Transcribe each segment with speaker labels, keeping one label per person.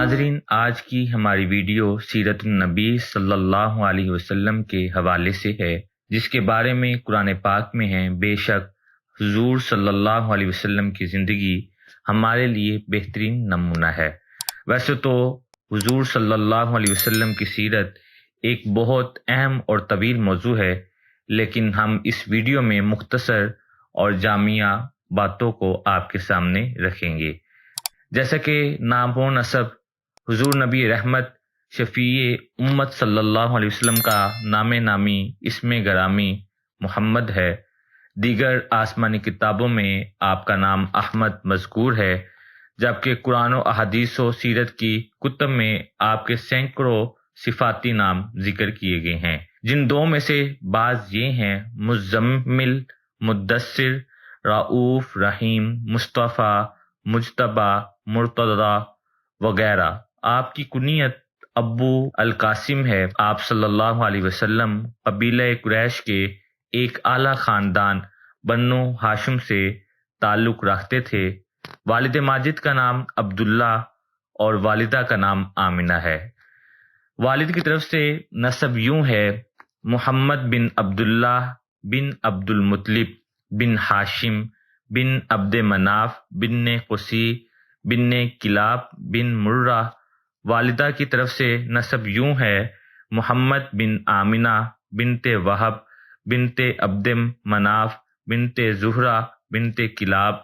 Speaker 1: ناظرین، آج کی ہماری ویڈیو سیرت النبی صلی اللہ علیہ وسلم کے حوالے سے ہے، جس کے بارے میں قرآن پاک میں ہے بے شک حضور صلی اللہ علیہ وسلم کی زندگی ہمارے لیے بہترین نمونہ ہے۔ ویسے تو حضور صلی اللہ علیہ وسلم کی سیرت ایک بہت اہم اور طویل موضوع ہے، لیکن ہم اس ویڈیو میں مختصر اور جامع باتوں کو آپ کے سامنے رکھیں گے، جیسا کہ نام و نسب حضور نبی رحمت شفیع امت صلی اللہ علیہ وسلم کا نام نامی اسم گرامی محمد ہے۔ دیگر آسمانی کتابوں میں آپ کا نام احمد مذکور ہے، جبکہ قرآن و احادیث و سیرت کی کتب میں آپ کے سینکڑوں صفاتی نام ذکر کیے گئے ہیں، جن دو میں سے بعض یہ ہیں: مزمل، مدثر، رؤوف، رحیم، مصطفیٰ، مجتبیٰ، مرتضیٰ وغیرہ۔ آپ کی کنیت ابو القاسم ہے۔ آپ صلی اللہ علیہ وسلم قبیلہ قریش کے ایک اعلیٰ خاندان بنو ہاشم سے تعلق رکھتے تھے۔ والد ماجد کا نام عبداللہ اور والدہ کا نام آمنہ ہے۔ والد کی طرف سے نسب یوں ہے: محمد بن عبداللہ بن عبد المطلب بن ہاشم بن عبد مناف بن قصی بن کلاب بن مرہ۔ والدہ کی طرف سے نسب یوں ہے: محمد بن آمنہ بنت وہب بنت عبد مناف بنت زہرہ بنت کلاب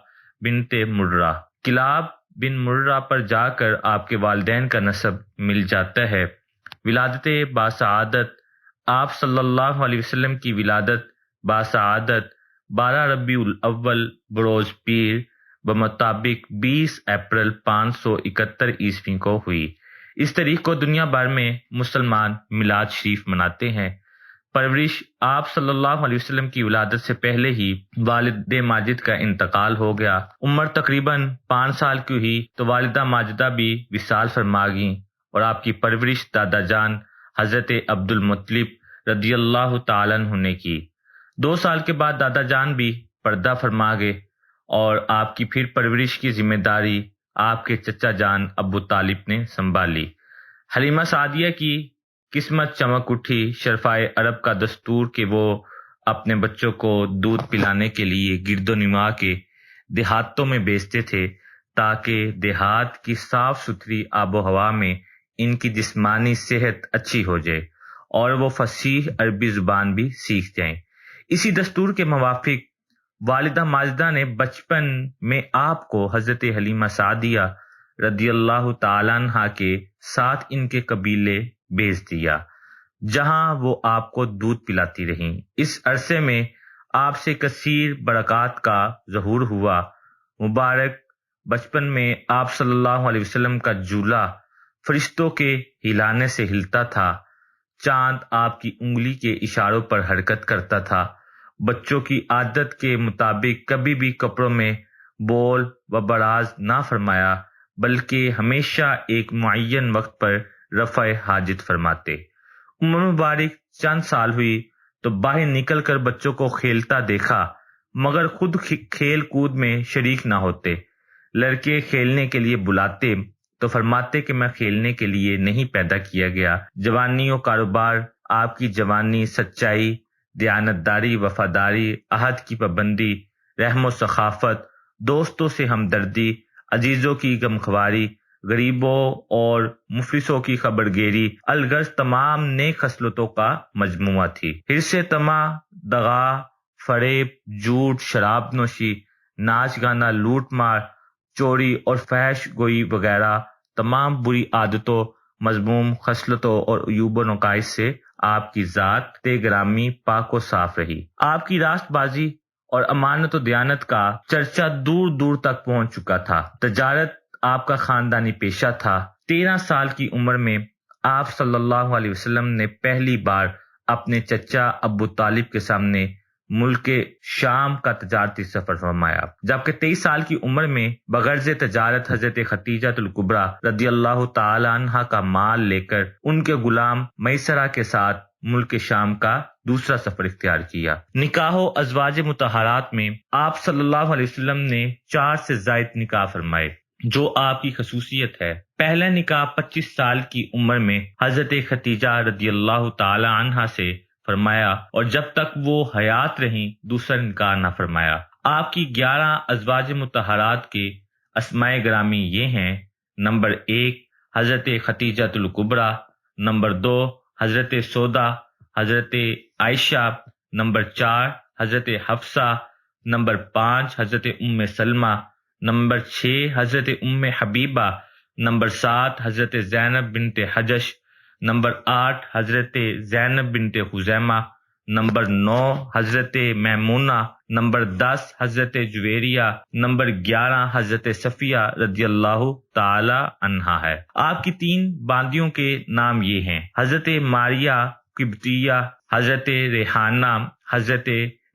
Speaker 1: بنت مرہ۔ کلاب بن مرہ پر جا کر آپ کے والدین کا نسب مل جاتا ہے۔ ولادت باسعادت: آپ صلی اللہ علیہ وسلم کی ولادت باسعادت 12 ربیع الاول بروز پیر بمطابق 20 اپریل 571 عیسوی کو ہوئی۔ اس تاریخ کو دنیا بھر میں مسلمان میلاد شریف مناتے ہیں۔ پرورش: آپ صلی اللہ علیہ وسلم کی ولادت سے پہلے ہی والد ماجد کا انتقال ہو گیا۔ عمر تقریباً 5 سال کی ہوئی تو والدہ ماجدہ بھی وصال فرما گئیں اور آپ کی پرورش دادا جان حضرت عبد المطلب رضی اللہ تعالیٰ عنہ نے کی۔ 2 سال کے بعد دادا جان بھی پردہ فرما گئے اور آپ کی پھر پرورش کی ذمہ داری آپ کے چچا جان ابو طالب نے سنبھالی۔ حلیمہ سعدیہ کی قسمت چمک اٹھی۔ شرفائے عرب کا دستور کہ وہ اپنے بچوں کو دودھ پلانے کے لیے گرد و نواح کے دیہاتوں میں بھیجتے تھے تاکہ دیہات کی صاف ستھری آب و ہوا میں ان کی جسمانی صحت اچھی ہو جائے اور وہ فصیح عربی زبان بھی سیکھ جائیں۔ اسی دستور کے موافق والدہ ماجدہ نے بچپن میں آپ کو حضرت حلیمہ سعدیہ رضی اللہ تعالیٰ عنہ کے ساتھ ان کے قبیلے بھیج دیا، جہاں وہ آپ کو دودھ پلاتی رہیں۔ اس عرصے میں آپ سے کثیر برکات کا ظہور ہوا۔ مبارک بچپن میں آپ صلی اللہ علیہ وسلم کا جولا فرشتوں کے ہلانے سے ہلتا تھا۔ چاند آپ کی انگلی کے اشاروں پر حرکت کرتا تھا۔ بچوں کی عادت کے مطابق کبھی بھی کپڑوں میں بول و براز نہ فرمایا، بلکہ ہمیشہ ایک معین وقت پر رفع حاجت فرماتے۔ عمر مبارک چند سال ہوئی تو باہر نکل کر بچوں کو کھیلتا دیکھا، مگر خود کھیل کود میں شریک نہ ہوتے۔ لڑکے کھیلنے کے لیے بلاتے تو فرماتے کہ میں کھیلنے کے لیے نہیں پیدا کیا گیا۔ جوانی و کاروبار: آپ کی جوانی سچائی، دیانتداری، وفاداری، عہد کی پابندی، رحم و سخاوت، دوستوں سے ہمدردی، عزیزوں کی غمخواری، غریبوں اور مفلسوں کی خبرگیری، الغرض تمام نیک خصلتوں کا مجموعہ تھی۔ حرص طمع، دغا، فریب، جھوٹ، شراب نوشی، ناچ گانا، لوٹ مار، چوری اور فحش گوئی وغیرہ تمام بری عادتوں، مذموم خصلتوں اور عیوب و نقائص سے آپ کی ذات گرامی پاک و صاف رہی۔ آپ کی راست بازی اور امانت و دیانت کا چرچا دور دور تک پہنچ چکا تھا۔ تجارت آپ کا خاندانی پیشہ تھا۔ 13 سال کی عمر میں آپ صلی اللہ علیہ وسلم نے پہلی بار اپنے چچا ابو طالب کے سامنے ملک شام کا تجارتی سفر فرمایا، جبکہ 23 سال کی عمر میں بغرض تجارت حضرت خدیجہ الکبریٰ رضی اللہ تعالی عنہا کا مال لے کر ان کے غلام میسرہ کے ساتھ ملک شام کا دوسرا سفر اختیار کیا۔ نکاح و ازواج مطہرات میں آپ صلی اللہ علیہ وسلم نے 4 سے زائد نکاح فرمائے، جو آپ کی خصوصیت ہے۔ پہلا نکاح 25 سال کی عمر میں حضرت خدیجہ رضی اللہ تعالی عنہا سے فرمایا اور جب تک وہ حیات رہیں دوسرا نکاح نہ فرمایا۔ آپ کی 11 ازواج مطہرات کے اسماء گرامی یہ ہیں: نمبر 1 حضرت خدیجہ الکبریٰ، نمبر 2 حضرت سودا، حضرت عائشہ، نمبر 4 حضرت حفصہ، نمبر 5 حضرت ام سلمہ، نمبر 6 حضرت ام حبیبہ، نمبر 7 حضرت زینب بنت حجش، نمبر 8 حضرت زینب بنت خزیمہ، نمبر 9 حضرت میمونہ، نمبر 10 حضرت جویریہ، نمبر 11 حضرت صفیہ رضی اللہ تعالی عنہا ہے۔ آپ کی 3 باندیوں کے نام یہ ہیں: حضرت ماریہ قبطیہ، حضرت ریحانہ، حضرت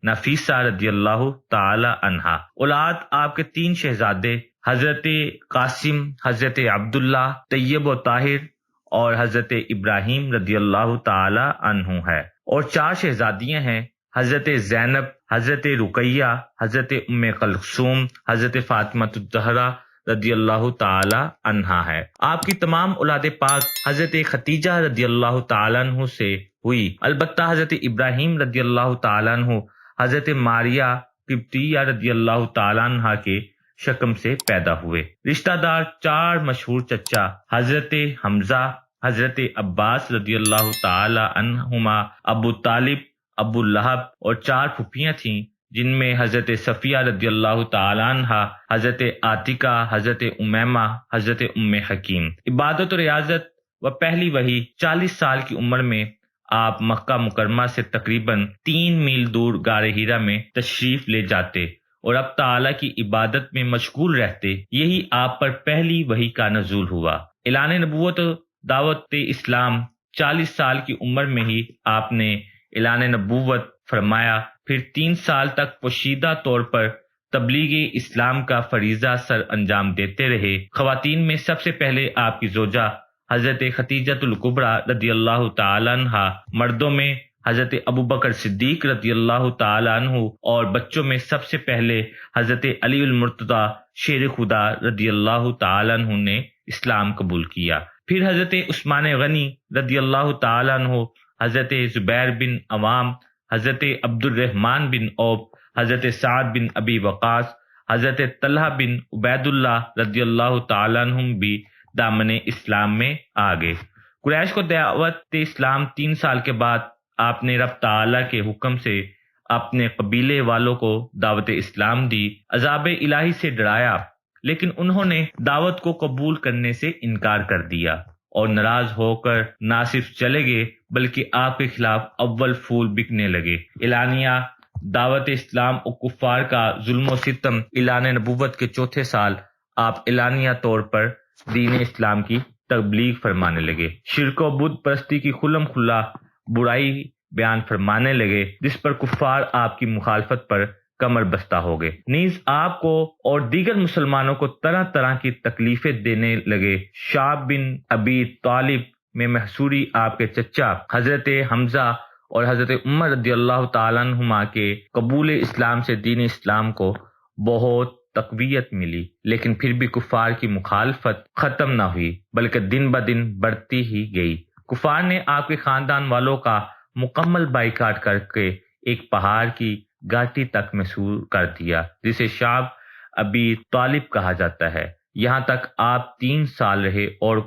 Speaker 1: نفیسہ رضی اللہ تعالی عنہا۔ اولاد آپ کے 3 شہزادے حضرت قاسم، حضرت عبداللہ طیب و طاہر اور حضرت ابراہیم رضی اللہ تعالی عنہ ہے، اور 4 شہزادیاں ہیں: حضرت زینب، حضرت رقیہ، حضرت ام کلثوم، حضرت فاطمہ الزہرا رضی اللہ تعالی عنہا ہے۔ آپ کی تمام اولاد پاک حضرت خدیجہ رضی اللہ تعالی عنہ سے ہوئی، البتہ حضرت ابراہیم رضی اللہ تعالی عنہ حضرت ماریہ قبطیہ رضی اللہ تعالی عنہ کے شکم سے پیدا ہوئے۔ رشتہ دار 4 مشہور چچا حضرت حمزہ، حضرت عباس رضی اللہ تعالی عنہما، ابو طالب، ابو لہب، اور 4 پھوپھیاں تھیں جن میں حضرت صفیہ رضی اللہ تعالی عنہا، حضرت عاتقہ، حضرت امیمہ، حضرت ام حکیم۔ عبادت و ریاضت و پہلی وحی 40 سال کی عمر میں آپ مکہ مکرمہ سے تقریباً 3 میل دور غار حرا میں تشریف لے جاتے اور اب تعالیٰ کی عبادت میں مشغول رہتے۔ یہی آپ پر پہلی وحی کا نزول ہوا۔ اعلان نبوت و دعوت اسلام 40 سال کی عمر میں ہی آپ نے اعلان نبوت فرمایا، پھر 3 سال تک پوشیدہ طور پر تبلیغ اسلام کا فریضہ سر انجام دیتے رہے۔ خواتین میں سب سے پہلے آپ کی زوجہ حضرت خدیجہ الکبریٰ رضی اللہ تعالی عنہا، مردوں میں حضرت ابوبکر صدیق رضی اللہ تعالی عنہ، اور بچوں میں سب سے پہلے حضرت علی المرتضیٰ شیر خدا رضی اللہ تعالی عنہ نے اسلام قبول کیا۔ پھر حضرت عثمان غنی رضی اللہ تعالی عنہ، حضرت زبیر بن عوام، حضرت عبد الرحمن بن عوف، حضرت سعد بن ابی وقاص، حضرت طلحہ بن عبید اللہ رضی اللہ تعالی عنہم بھی دامن اسلام میں آگے۔ قریش کو دعوت اسلام 3 سال کے بعد آپ نے رب تعالیٰ کے حکم سے اپنے قبیلے والوں کو دعوت اسلام دی، عذاب الہی سے ڈرایا، لیکن انہوں نے دعوت کو قبول کرنے سے انکار کر دیا اور ناراض ہو کر نہ صرف چلے گئے بلکہ آپ کے خلاف اول پھول بکنے لگے۔ اعلانیہ دعوت اسلام اور کفار کا ظلم و ستم۔ اعلان نبوت کے 4تھے سال آپ اعلانیہ طور پر دین اسلام کی تبلیغ فرمانے لگے، شرک و بت پرستی کی کھلم کھلا برائی بیان فرمانے لگے، جس پر کفار آپ کی مخالفت پر کمر بستہ ہو گئے۔ نیز آپ کو اور دیگر مسلمانوں کو طرح طرح کی تکلیفیں دینے لگے۔ شعب بن ابی طالب میں محصوری آپ کے چچا حضرت حمزہ اور حضرت عمر رضی اللہ تعالیٰ عنہما کے قبول اسلام سے دین اسلام کو بہت تقویت ملی، لیکن پھر بھی کفار کی مخالفت ختم نہ ہوئی بلکہ دن بدن بڑھتی ہی گئی۔ کفار نے آپ کے خاندان والوں کا مکمل بائیکاٹ کر کے ایک پہاڑ کی گھاٹی تک محصور کر دیا جسے شعب ابی طالب کہا جاتا ہے۔ یہاں تک آپ 3 سال رہے اور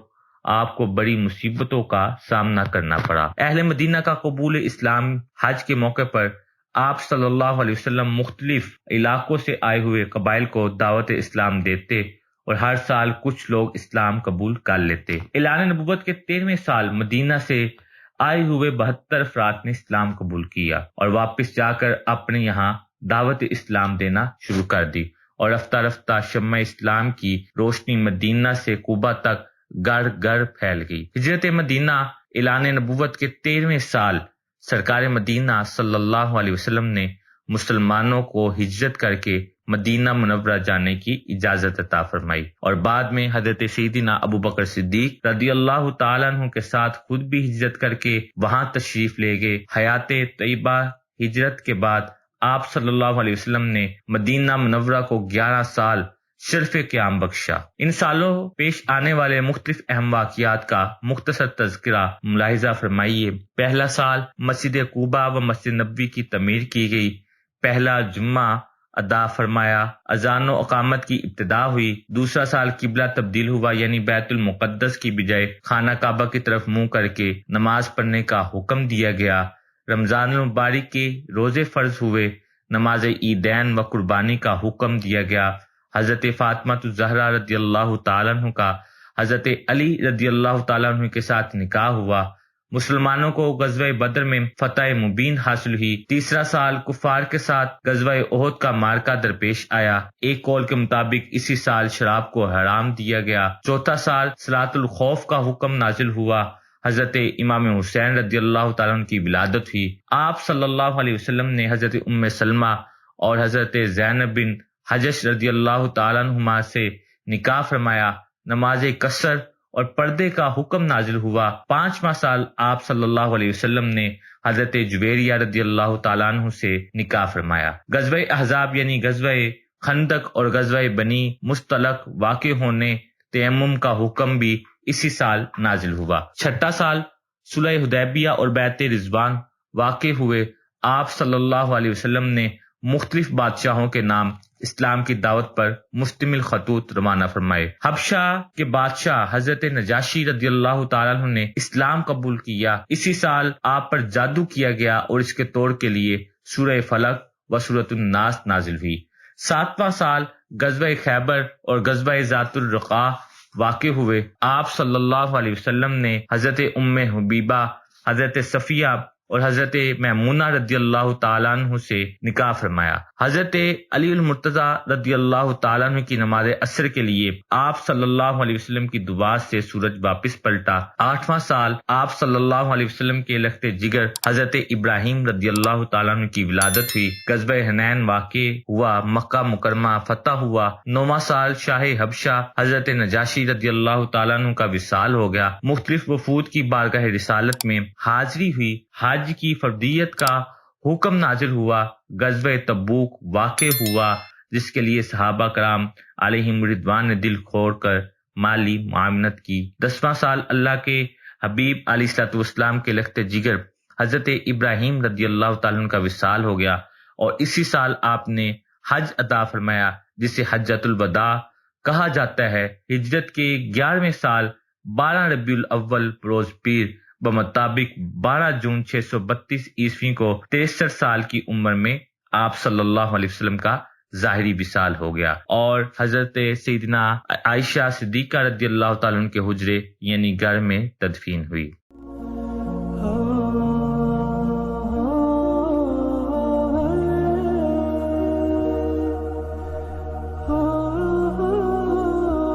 Speaker 1: آپ کو بڑی مصیبتوں کا سامنا کرنا پڑا۔ اہل مدینہ کا قبول اسلام۔ حج کے موقع پر آپ صلی اللہ علیہ وسلم مختلف علاقوں سے آئے ہوئے قبائل کو دعوت اسلام دیتے اور ہر سال کچھ لوگ اسلام قبول کر لیتے۔ اعلان نبوت کے 13ویں سال مدینہ سے آئے ہوئے 72 افراد نے اسلام قبول کیا اور واپس جا کر اپنے یہاں دعوت اسلام دینا شروع کر دی، اور رفتہ رفتہ شمع اسلام کی روشنی مدینہ سے کوبہ تک گھر گھر پھیل گئی۔ ہجرت مدینہ۔ اعلان نبوت کے 13ویں سال سرکار مدینہ صلی اللہ علیہ وسلم نے مسلمانوں کو ہجرت کر کے مدینہ منورہ جانے کی اجازت عطا فرمائی، اور بعد میں حضرت سیدنا ابوبکر صدیق رضی اللہ تعالیٰ عنہ کے ساتھ خود بھی ہجرت کر کے وہاں تشریف لے گئے۔ حیات طیبہ ہجرت کے بعد آپ صلی اللہ علیہ وسلم نے مدینہ منورہ کو 11 سال شرف قیام بخشا۔ ان سالوں پیش آنے والے مختلف اہم واقعات کا مختصر تذکرہ ملاحظہ فرمائیے۔ پہلا سال مسجد قباء و مسجد نبوی کی تعمیر کی گئی، پہلا جمعہ ادا فرمایا، اذان و اقامت کی ابتدا ہوئی۔ دوسرا سال قبلہ تبدیل ہوا، یعنی بیت المقدس کی بجائے خانہ کعبہ کی طرف منہ کر کے نماز پڑھنے کا حکم دیا گیا۔ رمضان المبارک کے روزے فرض ہوئے، نماز عیدین و قربانی کا حکم دیا گیا۔ حضرت فاطمہ الزہرا رضی اللہ تعالیٰ عنہ کا حضرت علی رضی اللہ تعالیٰ عنہ کے ساتھ نکاح ہوا۔ مسلمانوں کو غزوہ بدر میں فتح مبین حاصل ہوئی۔ تیسرا سال کفار کے ساتھ غزوہ احد کا معرکہ درپیش آیا، ایک قول کے مطابق اسی سال شراب کو حرام دیا گیا۔ چوتھا سال صلاۃ الخوف کا حکم نازل ہوا، حضرت امام حسین رضی اللہ تعالیٰ عنہ کی ولادت ہوئی۔ آپ صلی اللہ علیہ وسلم نے حضرت ام سلمہ اور حضرت زینب بن حجش رضی اللہ تعالیٰ عنہما سے نکاح فرمایا۔ نماز قصر اور پردے کا حکم نازل ہوا۔ پانچواں سال آپ صلی اللہ علیہ وسلم نے حضرت جویریہ رضی اللہ تعالیٰ عنہ سے نکاح فرمایا۔ غزوہ احزاب یعنی غزوہ خندق اور غزوہ بنی مصطلق واقع ہونے تیمم کا حکم بھی اسی سال نازل ہوا۔ چھٹا سال صلح حدیبیہ اور بیعت رضوان واقع ہوئے۔ آپ صلی اللہ علیہ وسلم نے مختلف بادشاہوں کے نام اسلام کی دعوت پر مشتمل خطوط روانہ فرمائے۔ حبشہ کے بادشاہ حضرت نجاشی رضی اللہ تعالیٰ عنہ نے اسلام قبول کیا۔ اسی سال آپ پر جادو کیا گیا اور اس کے توڑ کے لیے سورہ فلق و سورۃ الناس نازل ہوئی۔ ساتواں سال غزوہ خیبر اور غزوہ ذات الرقاع واقع ہوئے۔ آپ صلی اللہ علیہ وسلم نے حضرت ام حبیبہ، حضرت صفیہ اور حضرت میمونہ رضی اللہ تعالیٰ عنہ سے نکاح فرمایا۔ حضرت علی المرتضیٰ رضی اللہ تعالیٰ عنہ کی نماز عصر کے لیے آپ صلی اللہ علیہ وسلم کی دعا سے سورج واپس پلٹا۔ آٹھواں سال آپ صلی اللہ علیہ وسلم کے لخت جگر حضرت ابراہیم رضی اللہ تعالیٰ عنہ کی ولادت ہوئی۔ غزوہ حنین واقع ہوا، مکہ مکرمہ فتح ہوا۔ نواں سال شاہ حبشہ حضرت نجاشی رضی اللہ تعالیٰ عنہ کا وصال ہو گیا۔ مختلف وفود کی بارگاہ رسالت میں حاضری ہوئی، حج کی فرضیت کا حکم نازل ہوا۔ غزوہ تبوک واقع ہوا، جس کے لیے صحابہ کرام علیہم رضوان نے دل کھول کر مالی معاونت کی۔ 10واں سال اللہ کے حبیب علیہ الصلوۃ والسلام کے لخت جگر حضرت ابراہیم رضی اللہ تعالیٰ عنہ کا وصال ہو گیا، اور اسی سال آپ نے حج ادا فرمایا، جسے حجۃ الوداع کہا جاتا ہے۔ ہجرت کے 11ویں سال 12 ربیع الاول بروز پیر بمطابق 12 جون 632 عیسوی کو 63 سال کی عمر میں آپ صلی اللہ علیہ وسلم کا ظاہری وصال ہو گیا، اور حضرت سیدنا عائشہ صدیقہ رضی اللہ تعالیٰ عنہ کے حجرے یعنی گھر میں تدفین ہوئی۔